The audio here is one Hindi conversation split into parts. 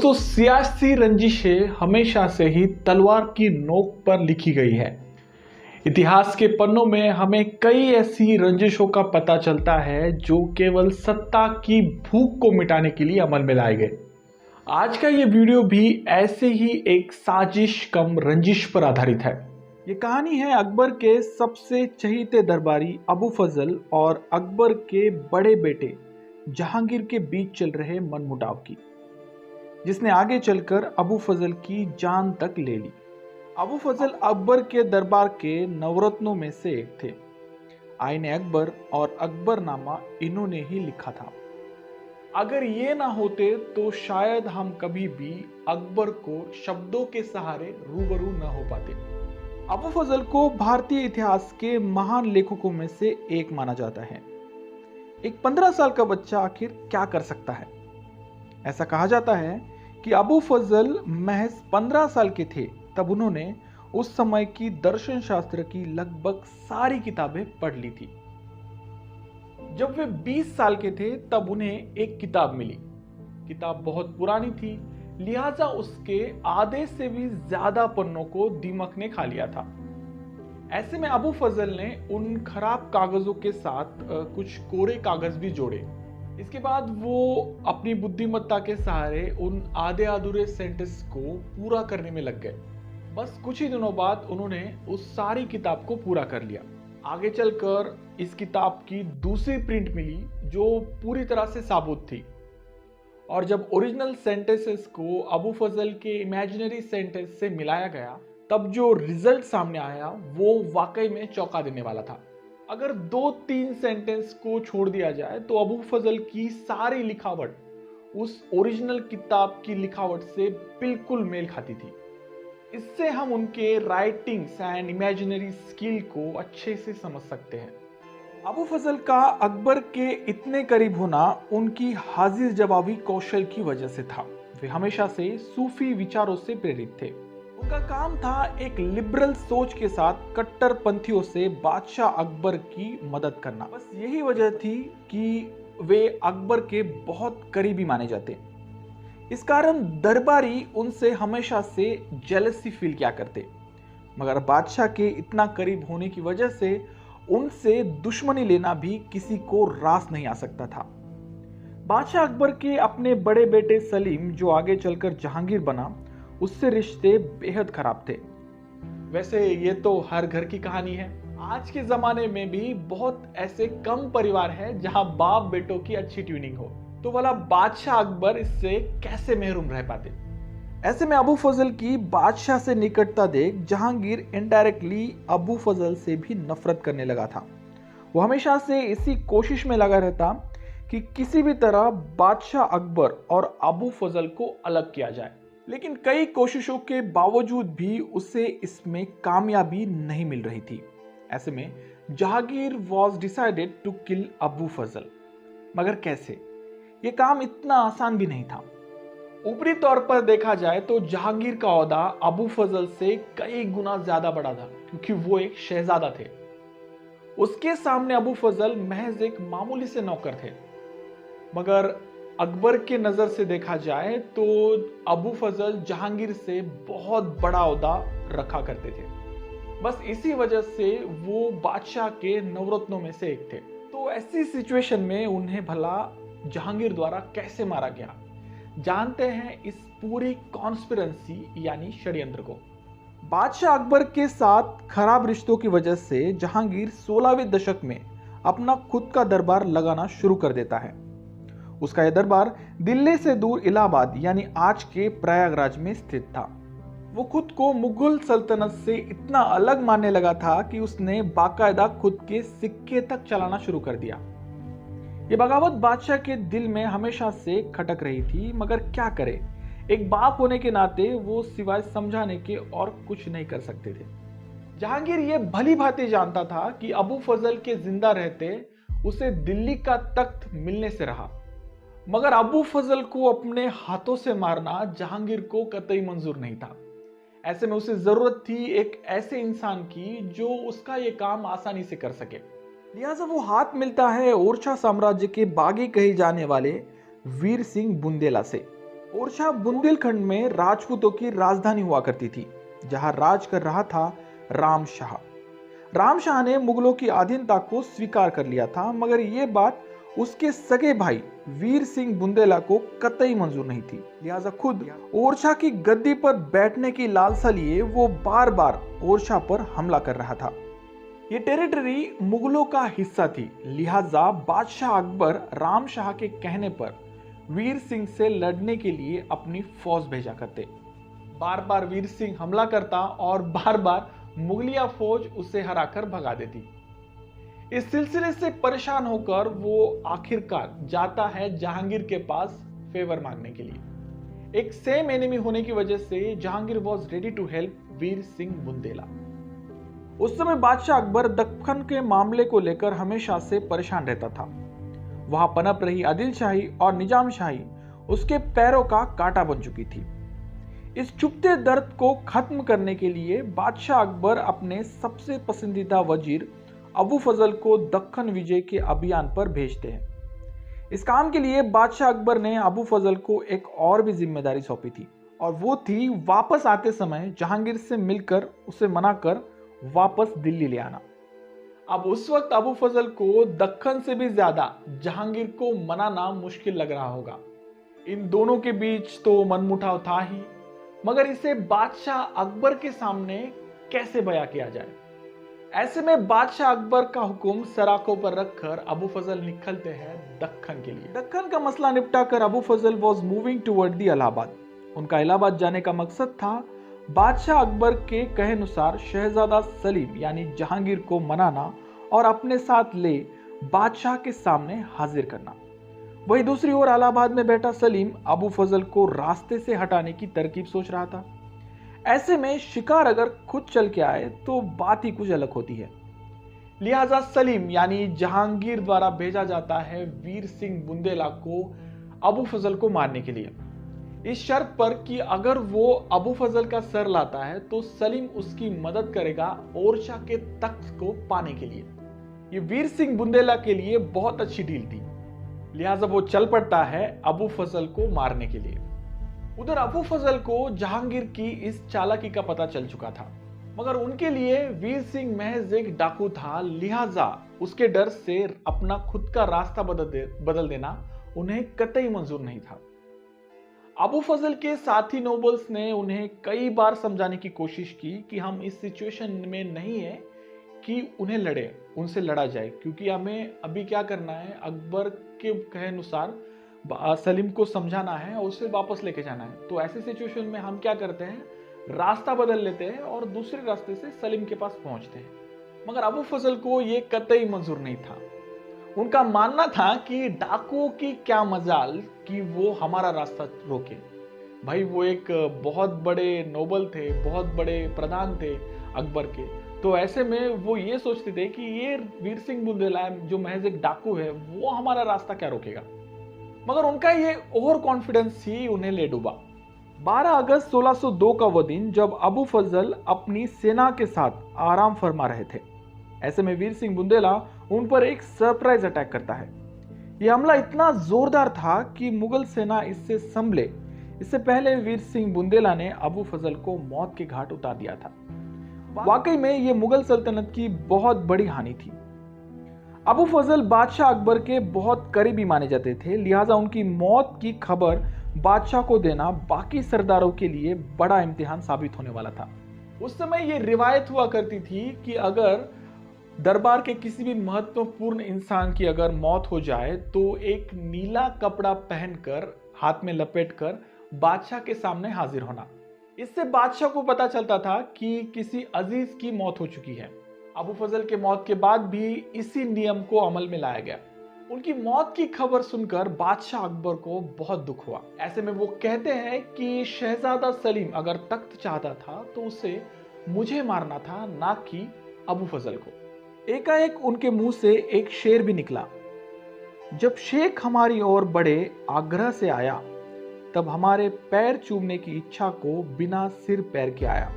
दोस्तों, सियासी रंजिशें हमेशा से ही तलवार की नोक पर लिखी गई है। इतिहास के पन्नों में हमें कई ऐसी रंजिशों का पता चलता है जो केवल सत्ता की भूख को मिटाने के लिए अमल में लाए गए। आज का ये वीडियो भी ऐसे ही एक साजिश कम रंजिश पर आधारित है। ये कहानी है अकबर के सबसे चहीते दरबारी अबू फजल और अकबर के बड़े बेटे जहांगीर के बीच चल रहे मनमुटाव की, जिसने आगे चलकर अबू फजल की जान तक ले ली। अबू फजल अकबर के दरबार के नवरत्नों में से एक थे। आईने अकबर और अकबरनामा इन्होंने ही लिखा था। अगर ये ना होते तो शायद हम कभी भी अकबर को शब्दों के सहारे रूबरू न हो पाते। अबू फजल को भारतीय इतिहास के महान लेखकों में से एक माना जाता है। एक 15 साल का बच्चा आखिर क्या कर सकता है? ऐसा कहा जाता है कि अबू फजल महज 15 साल के थे तब उन्होंने उस समय की दर्शन शास्त्र की लगभग सारी किताबें पढ़ ली थी। जब वे 20 साल के थे तब उन्हें एक किताब मिली। किताब बहुत पुरानी थी, लिहाजा उसके आधे से भी ज्यादा पन्नों को दीमक ने खा लिया था। ऐसे में अबू फजल ने उन खराब कागजों के साथ कुछ कोरे कागज भी जोड़े। इसके बाद वो अपनी बुद्धिमत्ता के सहारे उन आधे अधूरे सेंटेंस को पूरा करने में लग गए। बस कुछ ही दिनों बाद उन्होंने उस सारी किताब को पूरा कर लिया। आगे चलकर इस किताब की दूसरी प्रिंट मिली जो पूरी तरह से साबुत थी, और जब ओरिजिनल सेंटेंसेस को अबू फजल के इमेजिनरी सेंटेंस से मिलाया गया तब जो रिजल्ट सामने आया वो वाकई में चौंका देने वाला था। अगर 2-3 सेंटेंस को छोड़ दिया जाए तो अबू फजल की सारी लिखावट उस ओरिजिनल किताब की लिखावट से बिल्कुल मेल खाती थी। इससे हम उनके राइटिंग्स एंड इमेजिनरी स्किल को अच्छे से समझ सकते हैं। अबू फजल का अकबर के इतने करीब होना उनकी हाजिर जवाबी कौशल की वजह से था। वे हमेशा से सूफी विचारों से प्रेरित थे। उनका काम था एक लिबरल सोच के साथ कट्टरपंथियों से बादशाह अकबर की मदद करना। बस यही वजह थी कि वे अकबर के बहुत करीबी माने जाते। इस कारण दरबारी उनसे हमेशा से जेलसी फील किया करते, मगर बादशाह के इतना करीब होने की वजह से उनसे दुश्मनी लेना भी किसी को रास नहीं आ सकता था। बादशाह अकबर के अपने बड़े बेटे सलीम, जो आगे चलकर जहांगीर बना, उससे रिश्ते बेहद खराब थे। वैसे ये तो हर घर की कहानी है। आज के जमाने में भी बहुत ऐसे कम परिवार हैं जहां बाप बेटों की अच्छी ट्यूनिंग हो, तो भला बादशाह अकबर इससे कैसे महरूम रह पाते। ऐसे में अबू फजल की बादशाह से निकटता देख जहांगीर इनडायरेक्टली अबू फजल से भी नफरत करने लगा था। वो हमेशा से इसी कोशिश में लगा रहता कि किसी भी तरह बादशाह अकबर और अबू फजल को अलग किया जाए, लेकिन कई कोशिशों के बावजूद भी उसे इसमें कामयाबी नहीं मिल रही थी। ऐसे में Jahangir was decided to kill Abu Fazal. मगर कैसे? यह काम इतना आसान भी नहीं था। ऊपरी तौर पर देखा जाए तो जहांगीर का ओहदा अबू फजल से कई गुना ज्यादा बड़ा था, क्योंकि वो एक शहजादा थे। उसके सामने अबू फजल महज एक मामूली से नौकर थे। मगर अकबर के नजर से देखा जाए तो अबू फजल जहांगीर से बहुत बड़ा ओहदा रखा करते थे। बस इसी वजह से वो बादशाह के नवरत्नों में से एक थे। तो ऐसी सिचुएशन में उन्हें भला जहांगीर द्वारा कैसे मारा गया, जानते हैं इस पूरी कॉन्स्पिरेंसी यानी षड्यंत्र को। बादशाह अकबर के साथ खराब रिश्तों की वजह से जहांगीर 16वें दशक में अपना खुद का दरबार लगाना शुरू कर देता है। उसका यह दरबार दिल्ली से दूर इलाहाबाद यानी आज के प्रयागराज में स्थित था। वो खुद को मुगल सल्तनत से इतना अलग मानने लगा था कि उसने बाकायदा खुद के सिक्के तक चलाना शुरू कर दिया। ये बगावत बादशाह के दिल में हमेशा से खटक रही थी, मगर क्या करे, एक बाप होने के नाते वो सिवाय समझाने के और कुछ नहीं कर सकते थे। जहांगीर ये भली भांति जानता था कि अबू फजल के जिंदा रहते उसे दिल्ली का तख्त मिलने से रहा, मगर अबू फजल को अपने हाथों से मारना जहांगीर को कतई मंजूर नहीं था। ऐसे में उसे जरूरत थी एक ऐसे इंसान की जो उसका ये काम आसानी से कर सके। लिहाजा वो हाथ मिलता है ओरछा साम्राज्य के बागी कहे जाने वाले वीर सिंह बुंदेला से। ओरछा बुंदेलखंड में राजपूतों की राजधानी हुआ करती थी, जहां राज कर रहा था राम शाह। राम शाह ने मुगलों की अधीनता को स्वीकार कर लिया था, मगर यह बात उसके सगे भाई वीर सिंह बुंदेला को कतई मंजूर नहीं थी। लिहाजा खुद ओरछा की गद्दी पर बैठने की लालसा लिए वो बार बार ओरछा पर हमला कर रहा था। ये टेरिटरी मुगलों का हिस्सा थी, लिहाजा बादशाह अकबर राम शाह के कहने पर वीर सिंह से लड़ने के लिए अपनी फौज भेजा करते। बार बार वीर सिंह हमला करता और बार बार मुगलिया फौज उसे हराकर भगा देती। इस सिलसिले से परेशान होकर वो आखिरकार जाता है जहांगीर के पास फेवर मांगने के लिए। एक सेम एनिमी होने की वजह से Jahangir was ready to help Veer Singh Bundela. उस समय बादशाह अकबर दक्कन के मामले को लेकर हमेशा से परेशान रहता था। वहां पनप रही आदिल शाही और निजाम शाही उसके पैरों का कांटा बन चुकी थी। इस चुभते दर्द को खत्म करने के लिए बादशाह अकबर अपने सबसे पसंदीदा वजीर अबू फजल को दक्कन विजय के अभियान पर भेजते हैं। इस काम के लिए बादशाह अकबर ने अबू फजल को एक और भी जिम्मेदारी सौंपी थी, और वो थी वापस आते समय जहांगीर से मिलकर उसे मनाकर वापस दिल्ली ले आना। अब उस वक्त अबू फजल को दक्कन से भी ज्यादा जहांगीर को मनाना मुश्किल लग रहा होगा। इन दोनों के बीच तो मनमुटाव था ही, मगर इसे बादशाह अकबर के सामने कैसे बयां किया जाए। ऐसे में बादशाह अकबर का हुक्म सराखों पर रखकर अबू फजल निकलते हैं दक्कन के लिए। दक्कन का मसला निपटा कर Abu Fazal was moving toward the Allahabad. उनका इलाहाबाद जाने का मकसद था बादशाह अकबर के कहे अनुसार शहजादा सलीम यानी जहांगीर को मनाना और अपने साथ ले बादशाह के सामने हाजिर करना। वही दूसरी ओर इलाहाबाद में बैठा सलीम अबू फजल को रास्ते से हटाने की तरकीब सोच रहा था। ऐसे में शिकार अगर खुद चल के आए तो बात ही कुछ अलग होती है। लिहाजा सलीम यानी जहांगीर द्वारा भेजा जाता है वीर सिंह बुंदेला को अबू फजल को मारने के लिए, इस शर्त पर कि अगर वो अबू फजल का सर लाता है तो सलीम उसकी मदद करेगा ओरछा के तख्त को पाने के लिए। ये वीर सिंह बुंदेला के लिए बहुत अच्छी डील थी। लिहाजा वो चल पड़ता है अबू फजल को मारने के लिए। उधर अबू फजल को जहांगीर की इस चालाकी का पता चल चुका था, मगर उनके लिए वीर सिंह महज एक डाकू था, लिहाजा उसके डर से अपना खुद का रास्ता बदल देना उन्हें कतई मंजूर नहीं था। अबू फजल के साथी नोबल्स ने उन्हें कई बार समझाने की कोशिश की कि हम इस सिचुएशन में नहीं है कि उन्हें उनसे लड़ा जाए, क्योंकि हमें अभी क्या करना है, अकबर के कहे अनुसार सलीम को समझाना है और उसे वापस लेके जाना है। तो ऐसी सिचुएशन में हम क्या करते हैं, रास्ता बदल लेते हैं और दूसरे रास्ते से सलीम के पास पहुंचते हैं। मगर अबू फजल को यह कतई मंजूर नहीं था। उनका मानना था कि डाकुओं की क्या मजाल कि वो हमारा रास्ता रोके। भाई वो एक बहुत बड़े नोबल थे, बहुत बड़े प्रधान थे अकबर के, तो ऐसे में वो ये सोचते थे कि ये वीर सिंह बुंदेला जो महज एक डाकू है वो हमारा रास्ता क्या रोकेगा। मगर उनका ये ओवर कॉन्फिडेंस ही उन्हें ले डूबा। 12 अगस्त 1602 का वो दिन जब अबू फजल अपनी सेना के साथ आराम फरमा रहे थे। ऐसे में वीर सिंह बुंदेला उन पर एक सरप्राइज अटैक करता है। यह हमला इतना जोरदार था कि मुगल सेना इससे संभले इससे पहले वीर सिंह बुंदेला ने अबू फजल को मौत के घाट उतार दिया था। वाकई में यह मुगल सल्तनत की बहुत बड़ी हानि थी। अबू फजल बादशाह अकबर के बहुत करीबी माने जाते थे, लिहाजा उनकी मौत की खबर बादशाह को देना बाकी सरदारों के लिए बड़ा इम्तिहान साबित होने वाला था। उस समय यह रिवायत हुआ करती थी कि अगर दरबार के किसी भी महत्वपूर्ण इंसान की अगर मौत हो जाए तो एक नीला कपड़ा पहनकर हाथ में लपेटकर बादशाह के सामने हाजिर होना। इससे बादशाह को पता चलता था कि किसी अजीज की मौत हो चुकी है। अबू फजल के मौत के बाद भी इसी नियम को अमल में लाया गया। उनकी मौत की खबर सुनकर बादशाह अकबर को बहुत दुख हुआ। ऐसे में वो कहते हैं कि शहजादा सलीम अगर तख्त चाहता था तो उसे मुझे मारना था, ना कि अबू फजल को। एकाएक उनके मुंह से एक शेर भी निकला, जब शेख हमारी ओर बड़े आग्रह से आया तब हमारे पैर चूमने की इच्छा को बिना सिर पैर के आया।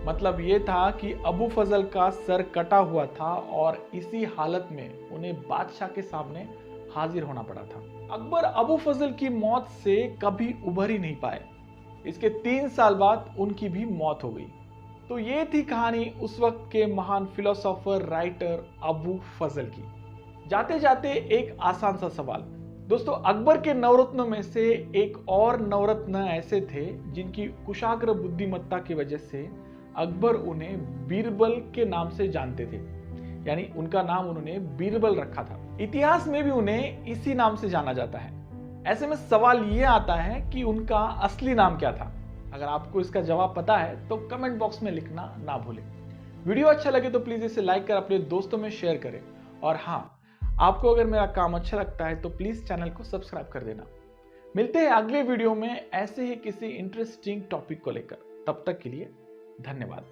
मतलब ये था कि अबू फजल का सर कटा हुआ था और इसी हालत में उन्हें बादशाह के सामने हाजिर होना पड़ा था। अकबर अबू फजल की मौत से कभी उभर ही नहीं पाए। इसके 3 साल बाद उनकी भी मौत हो गई। तो ये थी कहानी उस वक्त के महान फिलोसोफर राइटर अबू फजल की। जाते जाते एक आसान सा सवाल दोस्तों, अकबर के नवरत्नों में से एक और नवरत्न ऐसे थे जिनकी कुशाग्र बुद्धिमत्ता की वजह से अकबर उन्हें बीरबल के नाम से जानते थे, यानी उनका नाम उन्होंने बीरबल रखा था। इतिहास में भी उन्हें इसी नाम से जाना जाता है। ऐसे में सवाल ये आता है कि उनका असली नाम क्या था। अगर आपको इसका जवाब पता है तो कमेंट बॉक्स में लिखना ना भूलें। वीडियो अच्छा लगे तो प्लीज इसे लाइक कर अपने दोस्तों में शेयर करें। और हाँ, आपको अगर मेरा काम अच्छा लगता है तो प्लीज चैनल को सब्सक्राइब कर देना। मिलते हैं अगले वीडियो में ऐसे ही किसी इंटरेस्टिंग टॉपिक को लेकर। तब तक के लिए धन्यवाद।